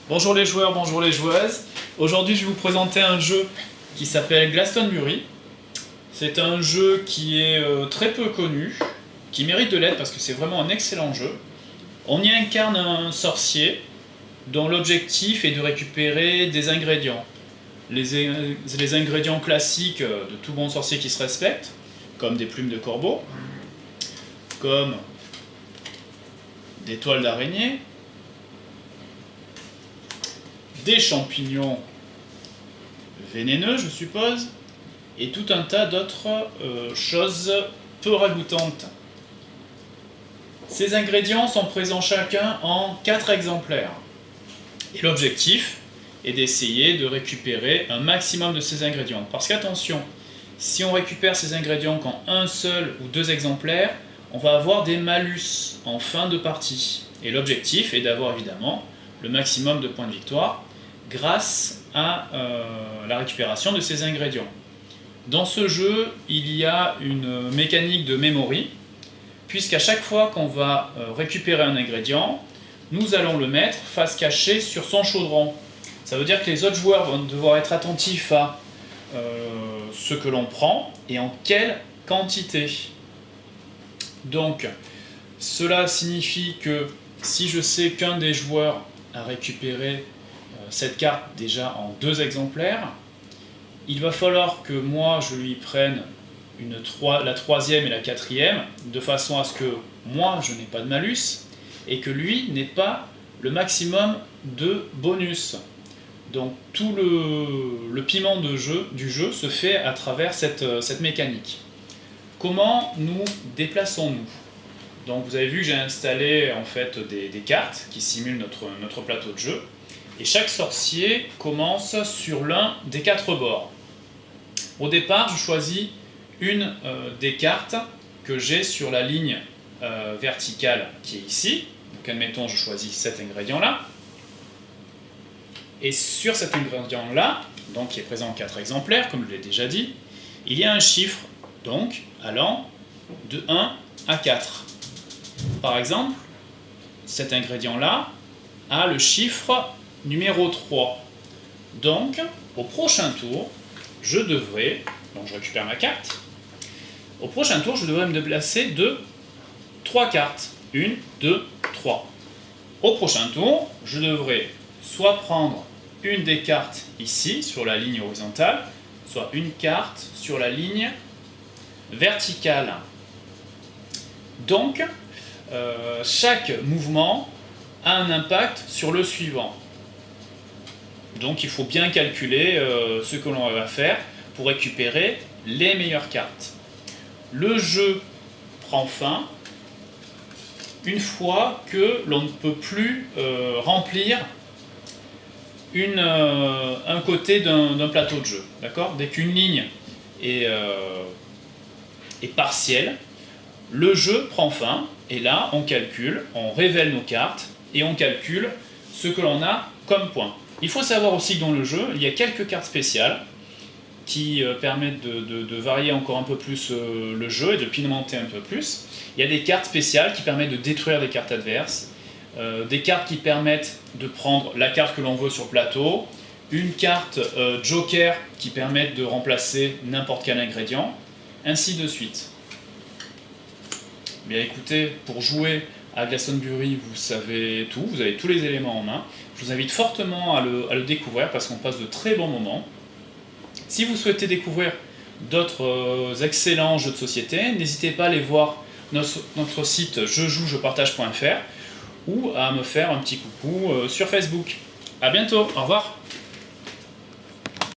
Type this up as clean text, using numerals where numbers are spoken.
Bonjour les joueurs, bonjour les joueuses. Aujourd'hui, je vais vous présenter un jeu qui s'appelle Glastonbury. C'est un jeu qui est très peu connu, qui mérite de l'être parce que c'est vraiment un excellent jeu. On y incarne un sorcier dont l'objectif est de récupérer des ingrédients. Les ingrédients classiques de tout bon sorcier qui se respecte, comme des plumes de corbeau, comme des toiles d'araignée, des champignons vénéneux, je suppose, et tout un tas d'autres choses peu ragoûtantes. Ces ingrédients sont présents chacun en 4 exemplaires. Et l'objectif est d'essayer de récupérer un maximum de ces ingrédients. Parce qu'attention, si on récupère ces ingrédients qu'en un seul ou 2 exemplaires, on va avoir des malus en fin de partie. Et l'objectif est d'avoir évidemment le maximum de points de victoire grâce à la récupération de ces ingrédients. Dans ce jeu, il y a une mécanique de memory, puisqu'à chaque fois qu'on va récupérer un ingrédient, nous allons le mettre face cachée sur son chaudron. Ça veut dire que les autres joueurs vont devoir être attentifs à ce que l'on prend et en quelle quantité. Donc, cela signifie que si je sais qu'un des joueurs a récupéré cette carte déjà en 2 exemplaires, il va falloir que moi je lui prenne la 3e et la 4e, de façon à ce que moi je n'ai pas de malus et que lui n'ait pas le maximum de bonus. Donc tout le piment du jeu se fait à travers cette mécanique. Comment nous déplaçons-nous? Donc vous avez vu que j'ai installé en fait des cartes qui simulent notre plateau de jeu. Et chaque sorcier commence sur l'un des 4 bords. Au départ, je choisis une des cartes que j'ai sur la ligne verticale qui est ici. Donc admettons, je choisis cet ingrédient-là. Et sur cet ingrédient-là, donc qui est présent en 4 exemplaires, comme je l'ai déjà dit, il y a un chiffre, donc allant de 1 à 4. Par exemple, cet ingrédient-là a le chiffre numéro 3. Donc, au prochain tour, je récupère ma carte. Au prochain tour, je devrais me déplacer de 3 cartes. 1, 2, 3. Au prochain tour, je devrais soit prendre une des cartes ici, sur la ligne horizontale, soit une carte sur la ligne verticale. Donc, chaque mouvement a un impact sur le suivant. Donc il faut bien calculer ce que l'on va faire pour récupérer les meilleures cartes. Le jeu prend fin une fois que l'on ne peut plus remplir un côté d'un plateau de jeu. D'accord ? Dès qu'une ligne est partielle, le jeu prend fin et là on calcule, on révèle nos cartes et on calcule ce que l'on a comme point. Il faut savoir aussi que dans le jeu, il y a quelques cartes spéciales qui permettent de varier encore un peu plus le jeu et de pimenter un peu plus. Il y a des cartes spéciales qui permettent de détruire des cartes adverses, des cartes qui permettent de prendre la carte que l'on veut sur le plateau, une carte joker qui permet de remplacer n'importe quel ingrédient, ainsi de suite. Bien écoutez, pour jouer à Glastonbury, vous savez tout, vous avez tous les éléments en main. Je vous invite fortement à le découvrir parce qu'on passe de très bons moments. Si vous souhaitez découvrir d'autres excellents jeux de société, n'hésitez pas à aller voir notre site jejouejepartage.fr ou à me faire un petit coucou sur Facebook. A bientôt, au revoir.